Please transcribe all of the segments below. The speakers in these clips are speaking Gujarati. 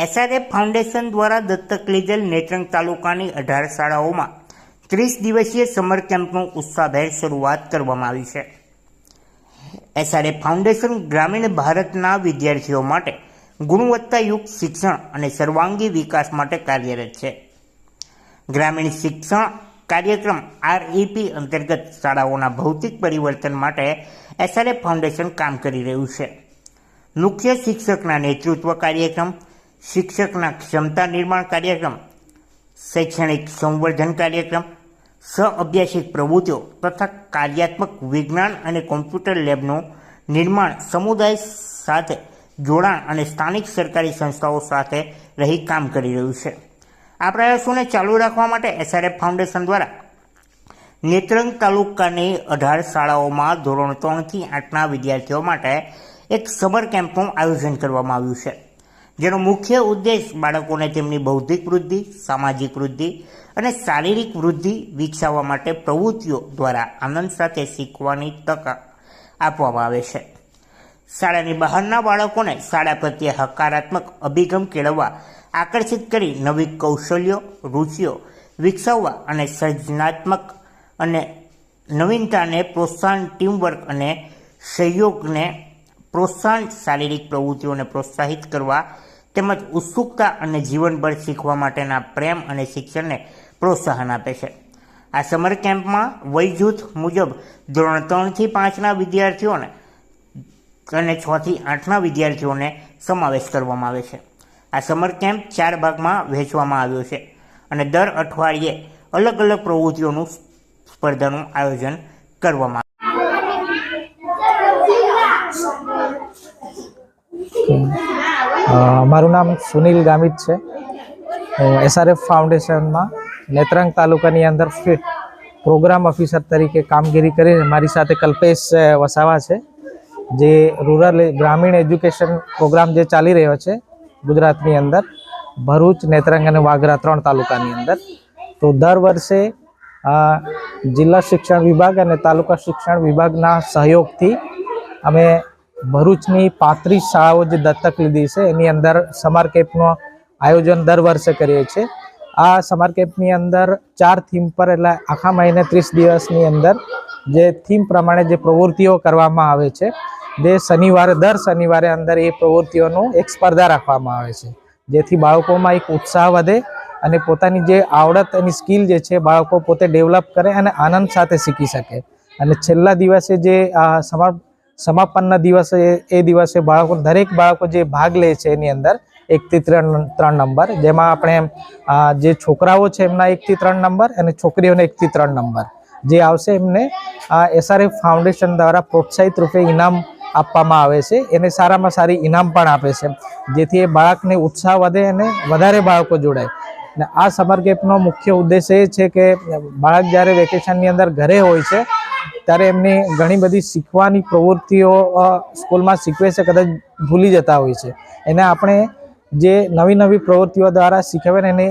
એસઆરએફ ફાઉન્ડેશન દ્વારા દત્તક લીધેલ નેત્રંગ તાલુકાની 18 શાળાઓમાં 30 દિવસીય સમર કેમ્પનું ઉત્સાહભેર શરૂઆત કરવામાં આવી છે। એસઆરએફ ફાઉન્ડેશન ગ્રામીણ ભારતના વિદ્યાર્થીઓ માટે ગુણવત્તાયુક્ત શિક્ષણ અને સર્વાંગી વિકાસ માટે કાર્યરત છે। ગ્રામીણ શિક્ષણ કાર્યક્રમ આરઈપી અંતર્ગત શાળાઓના ભૌતિક પરિવર્તન માટે એસઆરએફ ફાઉન્ડેશન કામ કરી રહ્યું છે। મુખ્ય શિક્ષકના નેતૃત્વ કાર્યક્રમ, શિક્ષકના ક્ષમતા નિર્માણ કાર્યક્રમ, શૈક્ષણિક સંવર્ધન કાર્યક્રમ, સહ-અભ્યાસિક પ્રવૃત્તિઓ તથા કાર્યાત્મક વિજ્ઞાન અને કોમ્પ્યુટર લેબનું નિર્માણ સમુદાય સાથે જોડાણ અને સ્થાનિક સરકારી સંસ્થાઓ સાથે રહી કામ કરી રહ્યું છે। આ પ્રયાસોને ચાલુ રાખવા માટે એસઆરએફ ફાઉન્ડેશન દ્વારા નેત્રંગ તાલુકાની 18 શાળાઓમાં ધોરણ 3 થી 8ના વિદ્યાર્થીઓ માટે એક સમર કેમ્પનું આયોજન કરવામાં આવ્યું છે, જેનો મુખ્ય ઉદ્દેશ બાળકોને તેમની બૌદ્ધિક વૃદ્ધિ, સામાજિક વૃદ્ધિ અને શારીરિક વૃદ્ધિ વિકસાવવા માટે પ્રવૃત્તિઓ દ્વારા આનંદ સાથે શીખવાની તક આપવામાં આવે છે। શાળાની બહારના બાળકોને શાળા પ્રત્યે હકારાત્મક અભિગમ કેળવવા, આકર્ષિત કરી નવી કૌશલ્યો, રુચિઓ વિકસાવવા અને સર્જનાત્મક અને નવીનતાને પ્રોત્સાહન, ટીમવર્ક અને સહયોગને પ્રોત્સાહન, શારીરિક પ્રવૃત્તિઓને પ્રોત્સાહિત કરવા તેમજ ઉત્સુકતા અને જીવનભર શીખવા માટેના પ્રેમ અને શિક્ષણને પ્રોત્સાહન આપે છે। આ સમર કેમ્પમાં વય જૂથ મુજબ ધોરણ 3 થી 5ના વિદ્યાર્થીઓને અને 6 થી 8ના વિદ્યાર્થીઓને સમાવેશ કરવામાં આવે છે। આ સમર કેમ્પ 4 ભાગમાં વહેંચવામાં આવ્યો છે અને દર અઠવાડિયે અલગ અલગ પ્રવૃત્તિઓનું સ્પર્ધાનું આયોજન કરવામાં મારું નામ સુનિલ ગામિત છે। હું એસઆરએફ ફાઉન્ડેશનમાં નેત્રંગ તાલુકાની અંદર પ્રોગ્રામ ઓફિસર તરીકે કામગીરી કરી મારી સાથે કલ્પેશ વસાવા છે, જે રૂરલ ગ્રામીણ એજ્યુકેશન પ્રોગ્રામ જે ચાલી રહ્યો છે ગુજરાતની અંદર ભરૂચ, નેત્રંગ અને વાગરા 3 તાલુકાની અંદર। તો દર વર્ષે જિલ્લા શિક્ષણ વિભાગ અને તાલુકા શિક્ષણ વિભાગના સહયોગથી અમે ભરૂચની 35 શાળાઓ જે દત્તક લીધી છે એની અંદર સમર કેમ્પનું આયોજન દર વર્ષે કરીએ છીએ। આ સમર કેમ્પની અંદર 4 થીમ પર, એટલે આખા મહિને 30 દિવસની અંદર જે થીમ પ્રમાણે જે પ્રવૃત્તિઓ કરવામાં આવે છે, જે દર શનિવારે અંદર એ પ્રવૃત્તિઓનું એક સ્પર્ધા રાખવામાં આવે છે, જેથી બાળકોમાં એક ઉત્સાહ વધે અને પોતાની જે આવડત અને સ્કિલ જે છે બાળકો પોતે ડેવલપ કરે અને આનંદ સાથે શીખી શકે। અને છેલ્લા દિવસે જે સમાપનના દિવસે એ દિવસે દરેક બાળકો જે ભાગ લે છે એની અંદર 1 થી 3 નંબર, જેમાં આપણે જે છોકરાઓ છે એમના 1 થી 3 નંબર અને છોકરીઓને 1 થી 3 નંબર જે આવશે એમને એસઆરએફ ફાઉન્ડેશન દ્વારા પ્રોત્સાહિત રૂપે ઇનામ આપવામાં આવે છે। એને સારામાં સારી ઇનામ પણ આપે છે, જેથી એ બાળકને ઉત્સાહ વધે અને વધારે બાળકો જોડાય। અને આ સમર કેમ્પનો મુખ્ય ઉદ્દેશ એ છે કે બાળક જ્યારે વેકેશનની અંદર ઘરે હોય છે ત્યારે એમને ઘણી બધી શીખવાની પ્રવૃત્તિઓ સ્કૂલમાં શીખવે છે, કદાચ ભૂલી જતા હોય છે, એને આપણે જે નવી પ્રવૃત્તિઓ દ્વારા શીખવે એને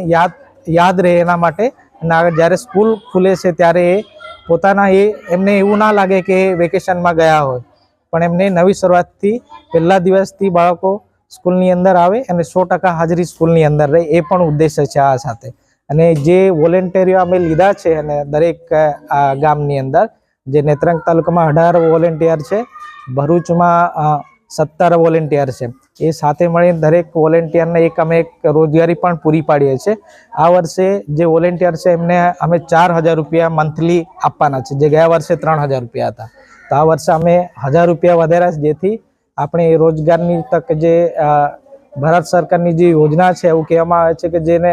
યાદ રહે એના માટે। અને જ્યારે સ્કૂલ ખુલે છે ત્યારે એમને એવું ના લાગે કે વેકેશનમાં ગયા હોય, પણ એમને નવી શરૂઆતથી પહેલા દિવસથી બાળકો સ્કૂલની અંદર આવે અને 100% હાજરી સ્કૂલની અંદર રહે, એ પણ ઉદ્દેશ્ય છે આ સાથે। અને જે વોલેન્ટિયરો અમે લીધા છે અને દરેક ગામની અંદર, જે નેત્રંગ તાલુકામાં 18 વોલેન્ટિયર છે, ભરૂચમાં 17 વોલેન્ટિયર છે, એ સાથે મળીને દરેક વોલેન્ટિયરને અમે એક રોજગારી પણ પૂરી પાડીએ છીએ। આ વર્ષે જે વોલેન્ટિયર છે એમને અમે 4000 રૂપિયા મંથલી આપવાના છે, જે ગયા વર્ષે 3000 રૂપિયા હતા। તો આ વર્ષે અમે 1000 રૂપિયા વધાર્યા છે, જેથી આપણે રોજગારની તક, જે ભારત સરકારની જે યોજના છે એવું કહેવામાં આવે છે કે જેને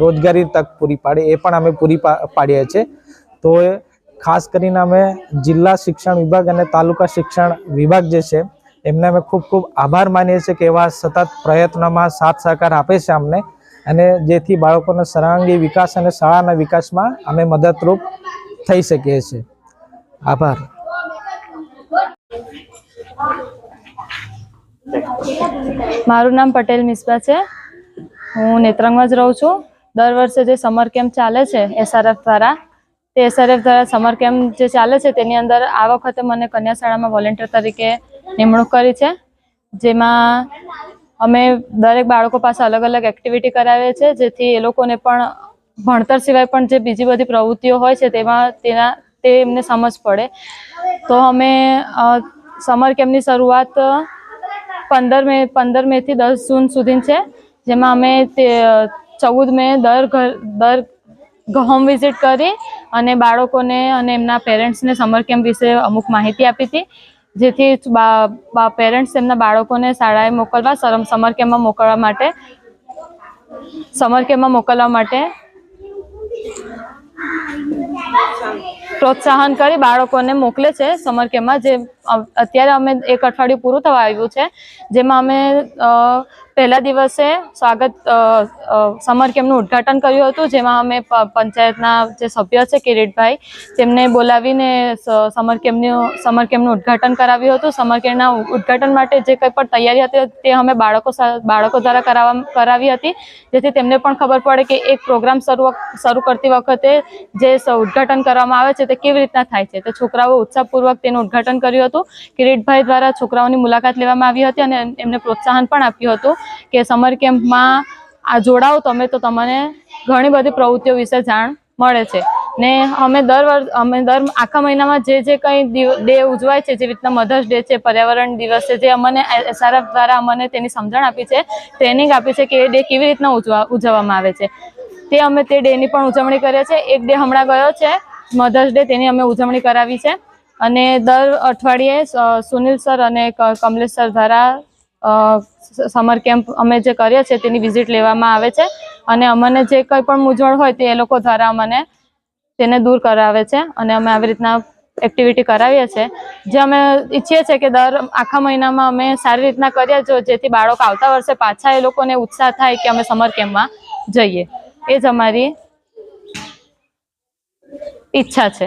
રોજગારી તક પૂરી પાડે, એ પણ અમે પૂરી પાડીએ છીએ। તો ખાસ કરીને અમે જિલ્લા શિક્ષણ વિભાગ અને તાલુકા શિક્ષણ વિભાગ જે છે એમને અમે ખૂબ આભાર માનીએ છીએ કે એવા સતત પ્રયત્નોમાં સાથ સહકાર આપે છે અમને, અને જેથી બાળકોનો સર્વાંગી વિકાસ અને શાળાના વિકાસમાં અમે મદદરૂપ થઈ શકીએ છીએ। આભાર। મારું નામ પટેલ મિસ્બા છે। હું નેત્રંગમાં જ રહું છું। દર વર્ષે જે સમર કેમ્પ ચાલે છે એસઆરએફ દ્વારા, તે એસઆરએફ દ્વારા સમર કેમ્પ જે ચાલે છે તેની અંદર આ વખતે મને કન્યા શાળામાં વોલેન્ટિયર તરીકે નિમણૂક કરી છે, જેમાં અમે દરેક બાળકો પાસે અલગ અલગ એક્ટિવિટી કરાવીએ છીએ, જેથી એ લોકોને પણ ભણતર સિવાય પણ જે બીજી બધી પ્રવૃત્તિઓ હોય છે તે એમને સમજ પડે. તો અમે સમર કેમ્પની શરૂઆત 15 મે થી 10 જૂન સુધી છે, જેમાં અમે 14 મે દર હોમ વિઝિટ કરી અને બાળકોને અને એમના પેરેન્ટ્સને સમર કેમ્પ વિશે અમુક માહિતી આપી હતી, જેથી પેરેન્ટ્સ એમના બાળકોને શાળાએ મોકલવા સમર કેમ્પમાં મોકલવા માટે પ્રોત્સાહન કરી બાળકોને મોકલે છે સમર કેમ્પમાં. જે અત્યારે અમે 1 અઠવાડિયું પૂરું થવા આવ્યું છે, જેમાં અમે પહેલા દિવસે સમર કેમ્પનું ઉદ્ઘાટન કર્યું હતું, જેમાં અમે પંચાયતના જે સભ્ય છે કિરીટભાઈ, તેમને બોલાવીને સમર કેમ્પનું ઉદ્ઘાટન કરાવ્યું હતું. સમર કેમ્પના ઉદ્ઘાટન માટે જે કંઈ પણ તૈયારી હતી તે અમે બાળકો દ્વારા કરાવી હતી, જેથી તેમને પણ ખબર પડે કે એક પ્રોગ્રામ શરૂ કરતી વખતે જે ઉદ્ઘાટન કરવામાં આવે છે તે કેવી રીતના થાય છે. તો છોકરાઓ ઉત્સાહપૂર્વક તેનું ઉદ્ઘાટન કર્યું હતું. કિરીટભાઈ દ્વારા છોકરાઓની મુલાકાત લેવામાં આવી હતી અને એમને પ્રોત્સાહન પણ આપ્યું હતું કે સમર કેમ્પમાં જોડાઓ તમે, તો તમને ઘણી બધી પ્રવૃત્તિઓ વિશે જાણ મળે છે. ને અમે દર આખા મહિનામાં જે કંઈ ડે ઉજવાય છે, જેવી રીતના મધર્સ ડે છે, પર્યાવરણ દિવસ છે, જે અમને SRF દ્વારા અમને તેની સમજણ આપી છે, ટ્રેનિંગ આપી છે કે એ ડે કેવી રીતના ઉજવવામાં આવે છે, તે અમે તે ડેની પણ ઉજવણી કરીએ છીએ. એક ડે હમણાં ગયો છે મધર્સ ડે, તેની અમે ઉજવણી કરાવી છે. અને દર અઠવાડિયે સુનિલ સર અને કમલેશ સર દ્વારા સમર કેમ્પ અમે જે કરીએ છીએ તેની વિઝિટ લેવામાં આવે છે અને અમને જે કંઈ પણ મૂંઝવણ હોય તે એ લોકો દ્વારા અમને તેને દૂર કરાવે છે અને અમે આવી રીતના એક્ટિવિટી કરાવીએ છીએ, જે અમે ઈચ્છીએ છીએ કે દર આખા મહિનામાં અમે સારી રીતના કરીએ, જેથી બાળકો આવતા વર્ષે પાછા એ લોકોને ઉત્સાહ થાય કે અમે સમર કેમ્પમાં જઈએ. એ જ અમારી ઈચ્છા છે.